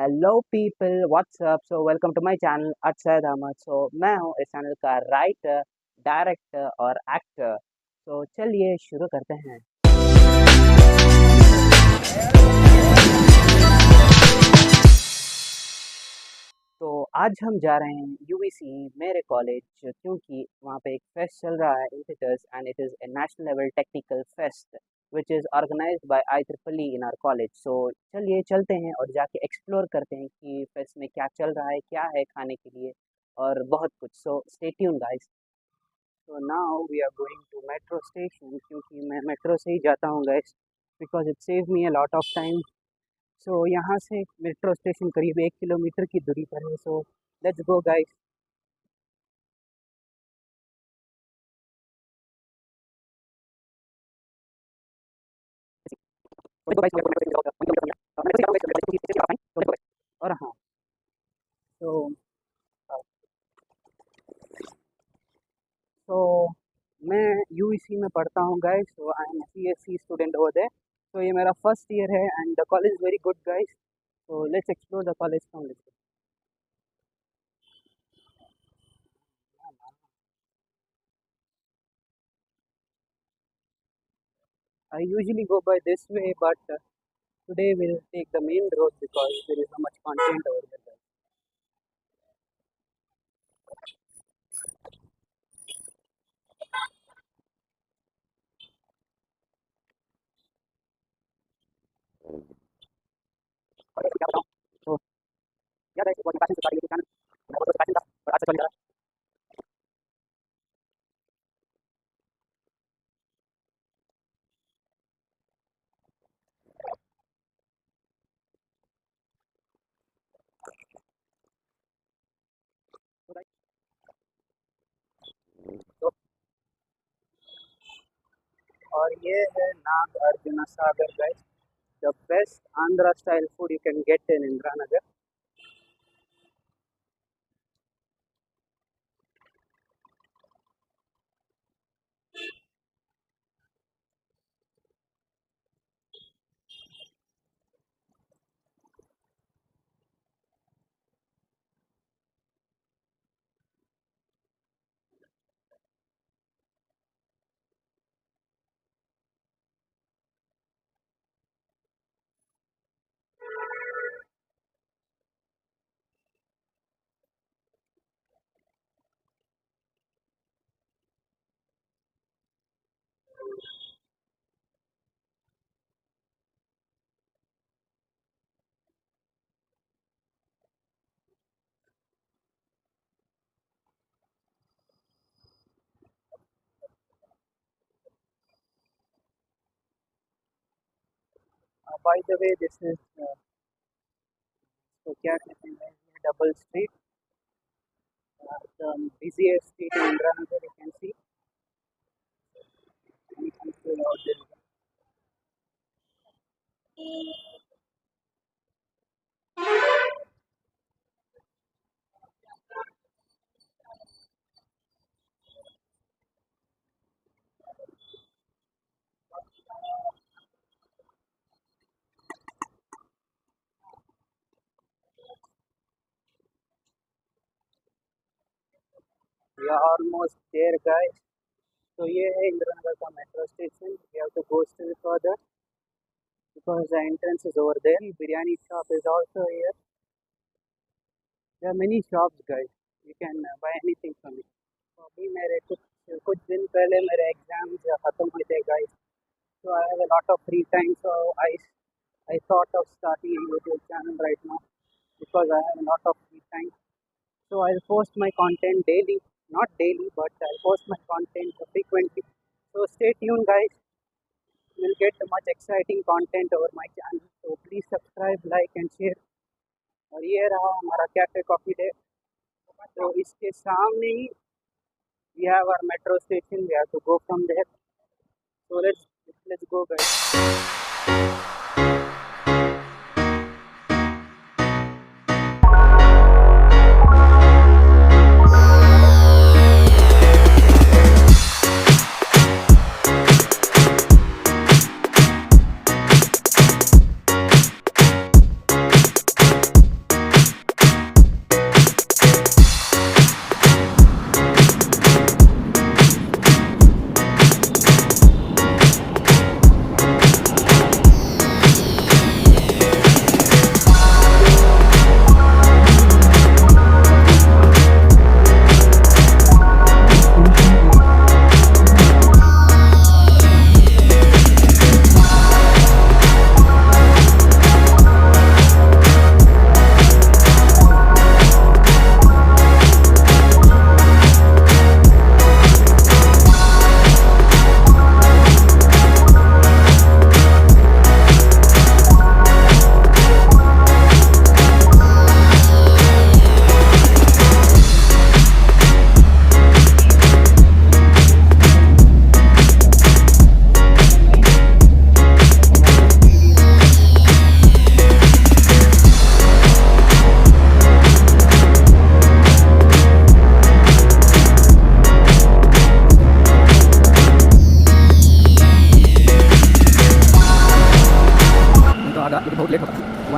Hello people, what's up. So welcome to my channel Arshad Ahmad. मैं हूँ इस चैनल का राइटर, डायरेक्टर और एक्टर। चलिए शुरू करते हैं। तो आज हम जा रहे हैं यूवीसी मेरे कॉलेज, क्योंकि वहाँ पे एक फेस्ट चल रहा है इंथिटर्स, and it is a national level technical fest which is organised by IEEE in our college. चलिए चलते हैं और जाके एक्सप्लोर करते हैं कि फेस्ट में क्या चल रहा है, क्या है खाने के लिए और बहुत कुछ। Stay tune guys. Now we are going to metro station, क्योंकि मैं मेट्रो से ही जाता हूँ guys, because it save me a lot of time. यहाँ से मेट्रो स्टेशन करीब 1 किलोमीटर की दूरी पर है। Let's go guys. और हाँ, तो तो मैं यूईसी में पढ़ता हूँ guys. I am CSC student over there. ये मेरा फर्स्ट ईयर है and the college is very good guys. Let's explore the college from this. I usually go by this way, but today we'll take the main road because there is not much content over there. So yeah guys, बहुत passion से starting YouTube channel। मैं बहुत passion था, पर आज तक चल रहा है। तो guys, तो और ये है नाग अर्जुना सागर guys, the best Andhra style food you can get in Indranagar. By the way, this is तो क्या कहते हैं, double street, the busiest street in Indranagar. You can see many people out there. We are almost there guys. ये है इंद्रनगर का metro station. We have to go still further because the entrance is over there. Biryani shop is also here. There are many shops guys. You can buy anything from it. अभी मेरे कुछ दिन पहले मेरे exams ख़त्म हुए थे guys, so I have a lot of free time. I thought of starting a YouTube channel right now because I have a lot of free time. I'll post my content daily, not daily, but I'll post my content frequently. Stay tuned guys. You'll get much exciting content over my channel. Please subscribe, like and share. और ये रहा हमारा cafe coffee day. इसके सामने ही we have our metro station. We have to go from there. Let's go guys.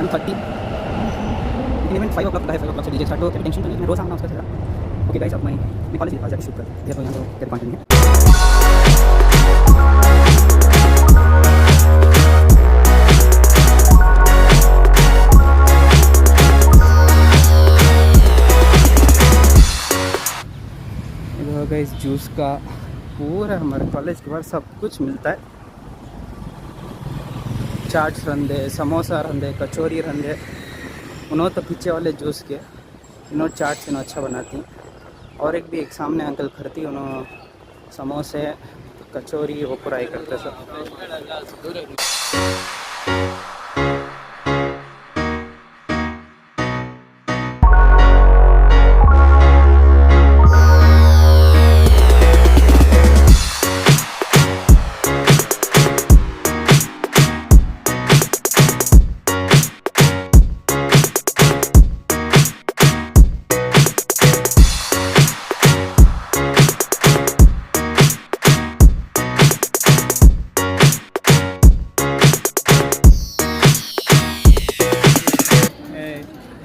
1:30 even 5 o'clock का है 5 o'clock से DJ start हो तो टेंशन तो नहीं है रोज़ आना उसका चला ओके गाइस अब मैं कॉलेज के पास जाके शूट कर ये तो यहाँ तो तेरे पॉइंट नहीं है गाइस जूस का पूरा हमारे कॉलेज के बाहर सब कुछ मिलता है चाट्स रंदे समोसा रंदे कचौरी रंदे उन्होंने तो पीछे वाले जूस के इन्होंने चाट्स इन्होंने अच्छा बनाती और एक भी एक सामने अंकल खड़ती उन्होंने समोसे कचौरी वो पूरा ही करते सब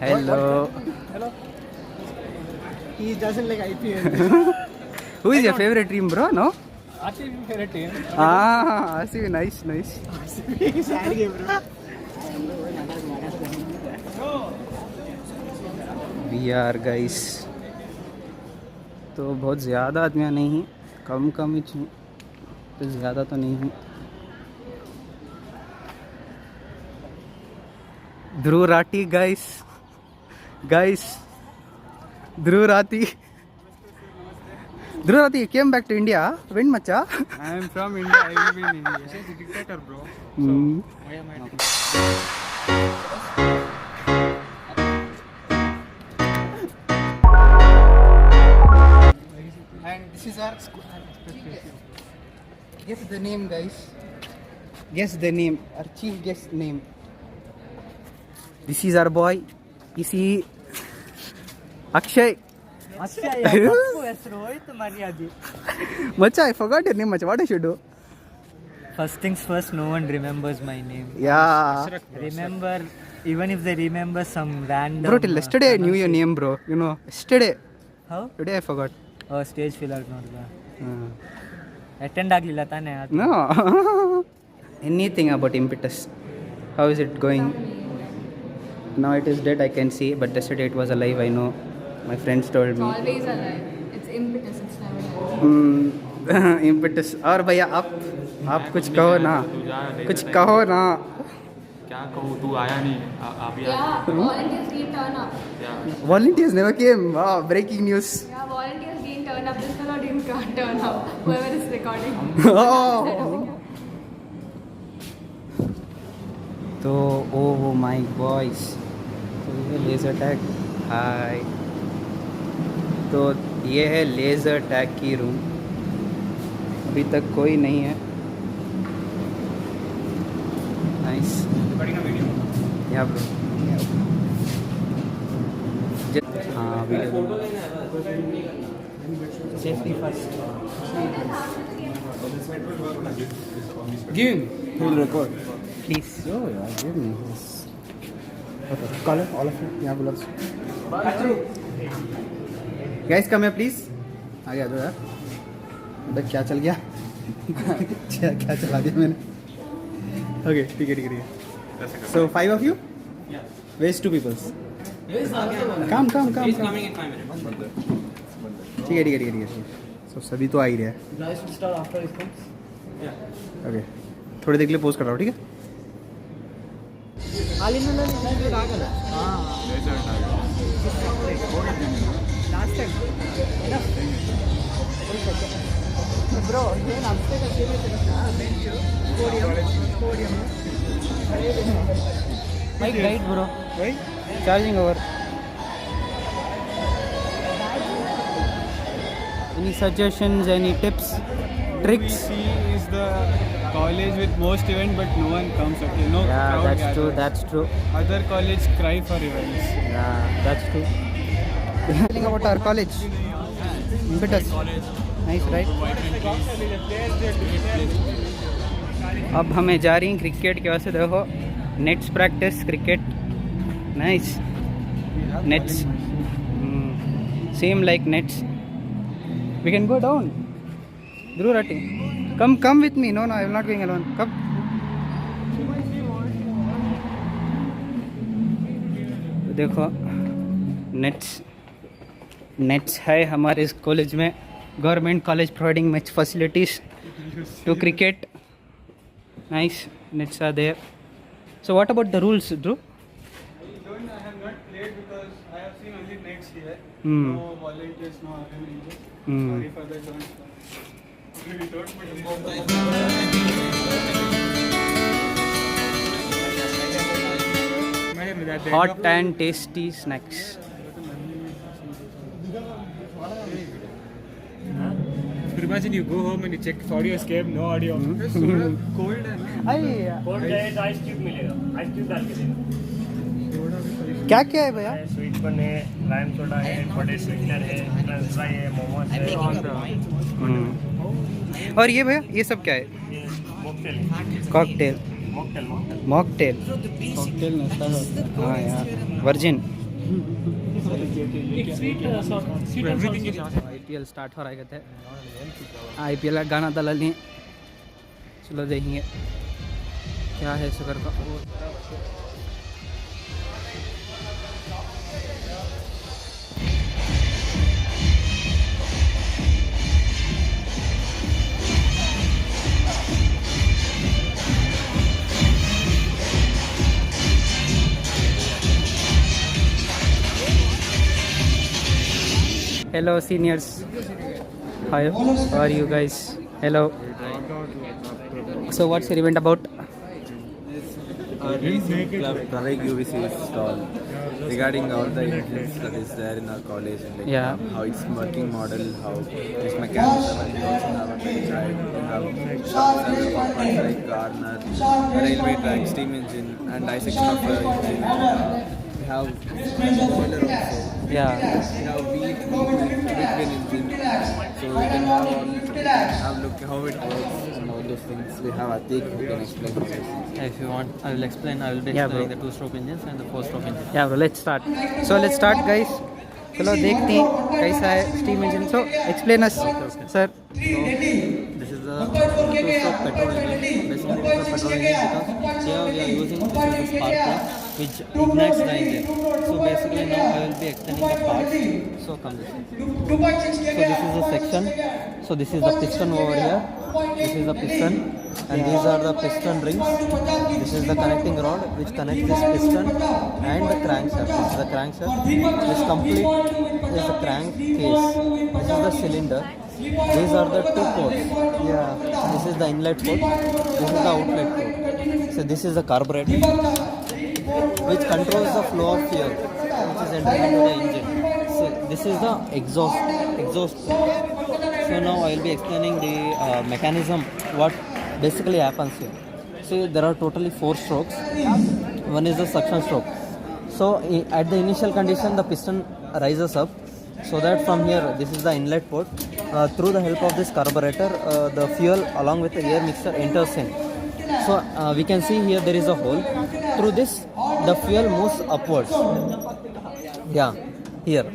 Hello. He doesn't like IPL. Who is your favorite team, bro? No? RCB favorite team. Ah, RCB, nice. RCB sad game, bro. We are guys. तो बहुत ज़्यादा आदमियाँ नहीं हैं कम ही छूँ तो ज़्यादा तो नहीं हूँ Dhruv Rathee guys Dhruv Rathi came back to India when macha I am from India. I live in India. He's a dictator, bro. So why am I? And this is our school. Guess the name, guys. Guess the name. Our chief guess name. This is our boy. Is he Akshay? Macha, I forgot your name, Macha. What I should do? First things first, no one remembers my name. Yeah. Remember, even if they remember some random. Bro, till yesterday I knew your name, bro. You know, yesterday. How? Today I forgot. Oh, stage filler ನೋಡ್ದ. Attend ಆಗ್ಲಿಲ್ಲ ತಾನೇ ಅದು. No. Anything about Impetus? How is it going? Now it is dead, I can see. But yesterday it was alive, I know. My friends told me. Always alive. It's impetus. It's never dead. Impetus. और भैया आप कुछ कहो ना कुछ कहो ना क्या कहूँ तू आया नहीं अभी Yeah, volunteers didn't turn up. Volunteers never came. Wow, breaking news. Yeah, volunteers didn't turn up. This fellow didn't turn up. Whoever is recording. Oh. तो ओह माय बॉयज तो ये लेज़र टैग हाय तो ये है लेज़र टैग की room अभी तक कोई नहीं है नाइस यहाँ ब्रो हाँ video safety first Give. He will record. Please. Oh, yeah, give me this. Okay, call it, all of you. यहाँ बुला Guys, come here, please. आ गया यार अबे क्या चल गया क्या चला दिया मैंने Okay, ठीक है So 5 of you? Yeah. Where's 2 people? Come. He's coming in 5 minutes. ठीक है So सभी तो आ ही रहे हैं Guys will start after his comes. Okay. थोड़ी देर के लिए पोस्ट कर रहा हूँ ठीक है Right, bro. Charging over. Any suggestions, any tips, tricks? BBC is the college with most event, but no one comes. Okay, no Yeah, crowd gathers. that's true. Other college cry for events. Yeah, that's true. Telling about our college. Impetus. Nice, right? अब हमें जा रही हैं cricket के वास्ते देखो nets practice cricket Nice. Nets. Same like nets. We can go down. Dhruv Rati. Come with me. No, I am not going alone. Come. देखो nets है हमारे इस कॉलेज में. Government college providing match facilities to cricket. Nice. Nets are there. So what about the rules, Drew? I have not played because I have seen only nets here. Hmm. No volunteers, no other ranges. Hmm. Sorry for the joint. We don't put Hot and tasty snacks. Imagine you go home and you check if audio escape, no audio. It's so cold and cold है तो ice cube मिलेगा. Ice cube डाल के देना. क्या क्या है भैया? स्वीट कॉर्न है, लाइम सोडा है, बटर स्वीटनर है, फ्रेंच फ्राई है, मोमोज है. और ये भैया ये सब क्या है? ये मॉकटेल है. कॉकटेल. मॉकटेल. cocktail nasta होता है. हाँ यार. वर्जिन. Everything is यहाँ से. IPL स्टार्ट हो रहा है कहते हैं. IPL का गाना डाल लिए. चलो देखेंगे क्या है शुगर का. Hello seniors. How are you guys? Hello. So what's your event about? Club Prague UVC stall regarding all the engines that is there in our college and like Yeah. how its working model, how its mechanism, and we also have a side, we have several components like Garner, railway track, steam engine, and dissection of the engine. We have boiler also. Yeah. We have wheat twin engine, so we can have look how it works and all those things. We have Atik who can explain this. If you want, I will explain. I will be Yeah, explaining bro. the two-stroke engines and the four-stroke engines. Yeah bro, let's start. So let's start guys. चलो देखते हैं कैसा है steam engine. So explain us sir. This is the two-stroke petrol engine. Basically, it is a petrol engine because here we are using this is the spark plug which ignites the engine. So basically, now I will be extending the parts. So come this way. So this is the section. So this is the piston over here. This is the piston, and these are the piston rings. This is the connecting rod which connects this piston and the crankshaft. This is the crankshaft. This complete is the crank case. This is the cylinder. These are the two ports. Yeah. This is the inlet port. This is the outlet port. So this is the carburetor, which controls the flow of fuel, which is entering into the engine. So this is the exhaust port. So now I will be explaining the mechanism, what basically happens here. So there are totally 4 strokes. One is the suction stroke. So at the initial condition, the piston rises up, so that from here, this is the inlet port. Through the help of this carburetor, the fuel along with the air mixture enters in. So we can see here there is a hole. Through this, the fuel moves upwards. Yeah, here.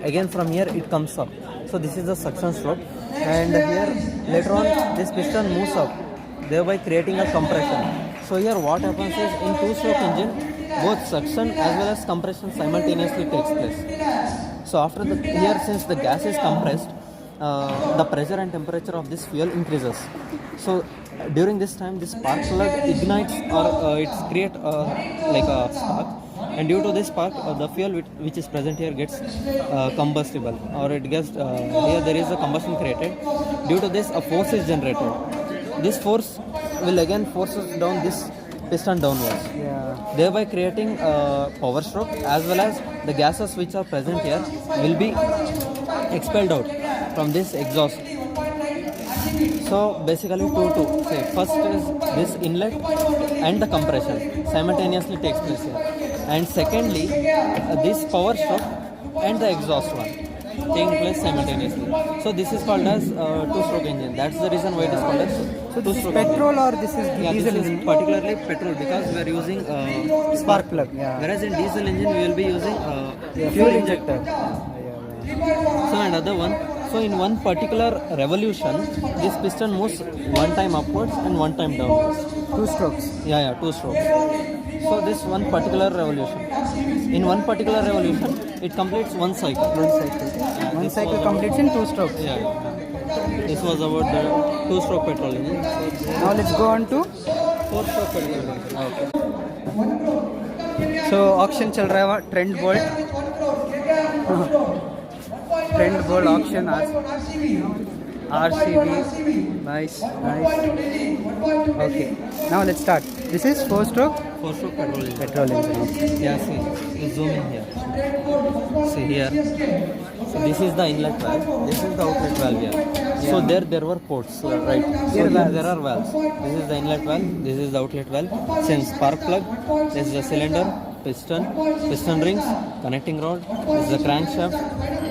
Again from here it comes up. So this is the suction stroke, and here later on this piston moves up, thereby creating a compression. So here what happens is in two-stroke engine, both suction as well as compression simultaneously takes place. So after the here, since the gas is compressed, the pressure and temperature of this fuel increases. So during this time, this spark plug ignites, or it's create like a spark, and due to this spark, the fuel which is present here gets combustible, or it gets here there is a combustion created. Due to this, a force is generated. This force will again forces down this piston downwards, thereby creating power stroke, as well as the gases which are present here will be expelled out from this exhaust. So basically two. Say first is this inlet and the compression simultaneously takes place here, and secondly this power stroke and the exhaust one. taking place simultaneously. So this is called as two-stroke engine. That's the reason why it is called as So this is two-stroke petrol or this is engine. Yeah, diesel this is engine? particularly petrol because we are using Spark plug. Yeah. whereas in diesel engine we will be using Fuel injector. So another one. So in one particular revolution, this piston moves one time upwards and one time downwards. Two strokes. Yeah, two strokes. So this one particular revolution. In one particular revolution, it completes one cycle. One cycle completes in two strokes. Yeah. This was about the two-stroke petrol engine. Now let's go on to Four-stroke petrol engine. Okay. so auction चल रहा है Trent Boult Trent Boult auction RCB nice okay now let's start this is four stroke Four-stroke petrol engine. petrol engine okay. Yeah, see, you zoom in here. See here. So this is the inlet valve. This is the outlet valve here. So there were ports, right? So here there are valves. This is the inlet valve. This is the outlet valve. Same spark plug. This is the cylinder, piston rings, connecting rod. This is the crankshaft.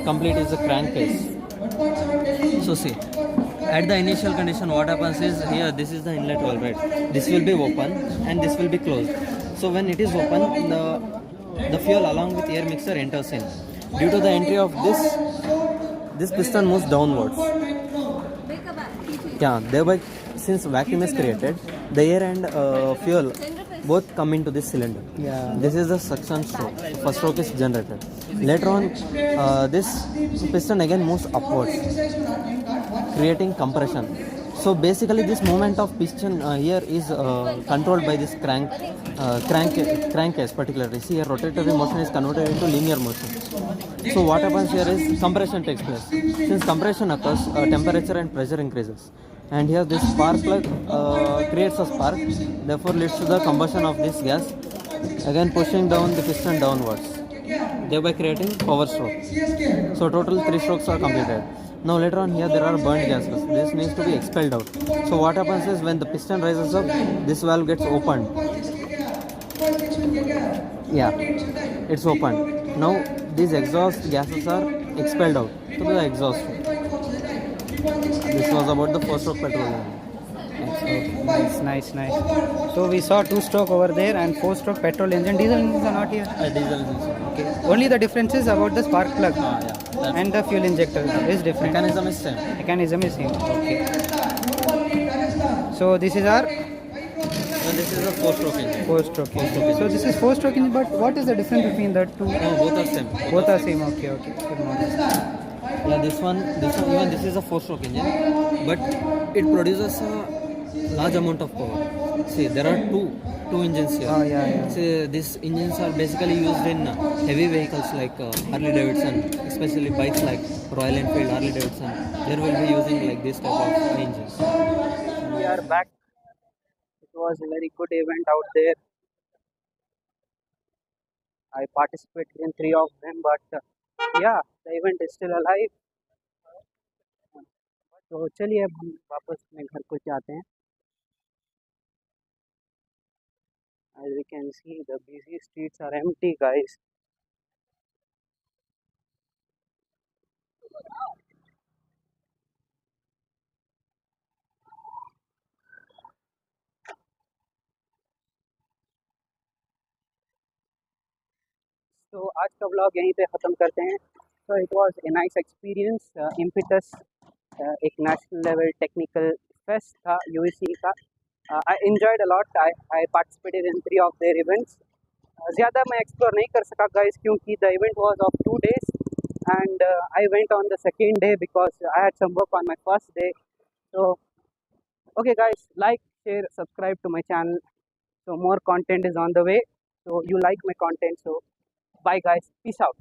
Complete is the crankcase. So see. At the initial condition, what happens is here this is the inlet valve, right? This will be open and this will be closed. So when it is open, the fuel along with air mixture enters in. Due to the entry of this piston moves downwards. Yeah, thereby since vacuum is created, the air and fuel both come into this cylinder. Yeah. This is the suction stroke. First stroke is generated. Later on, this piston again moves upwards, creating compression. So basically, this movement of piston here is controlled by this crankcase particularly. See here, rotatory motion is converted into linear motion. So what happens here is compression takes place. Since compression occurs, temperature and pressure increases. And here this spark plug creates a spark, therefore leads to the combustion of this gas, again pushing down the piston downwards, thereby creating power stroke. So total 3 strokes are completed. Now later on here there are burned gases. This needs to be expelled out. So what happens is when the piston rises up, this valve gets opened. Yeah, it's opened. Now these exhaust gases are expelled out to the exhaust. This was about the four-stroke petrol engine. nice so we saw two stroke over there and four stroke petrol engine. Diesel engines are not here. Diesel engine. Okay, only the difference is about the spark plug and the fuel injector is different. Mechanism is same. Mechanism is same. Okay, so this is our And this is a four-stroke engine. four stroke engine. So this is four stroke engine, but what is the difference between the two? No, both are same. Both are same. Okay. Good morning. Yeah, this one, even this is a four-stroke engine, but it produces a large amount of power. See, there are two engines here. Oh, yeah. See, these engines are basically used in heavy vehicles like Harley Davidson, especially bikes like Royal Enfield, Harley Davidson. They will be using like this type of engines. We are back. It was a very good event out there. I participated in 3 of them, but yeah, the event is still alive. तो चलिए अब हम वापस अपने घर को जाते हैं. As we can see, the busy streets are empty, guys. तो आज का व्लॉग यहीं पे ख़त्म करते हैं. So it was a nice experience. Impetus एक नेशनल लेवल टेक्निकल फेस्ट था UEC का. I enjoyed a lot. I participated in 3 of their events. ज़्यादा मैं एक्सप्लोर नहीं कर सका गाइस क्योंकि the event was of 2 days and I went on the second day because I had some work on my first day. So okay guys, like, share, subscribe to my channel. So more content is on the way. So you like my content. So bye guys. Peace out.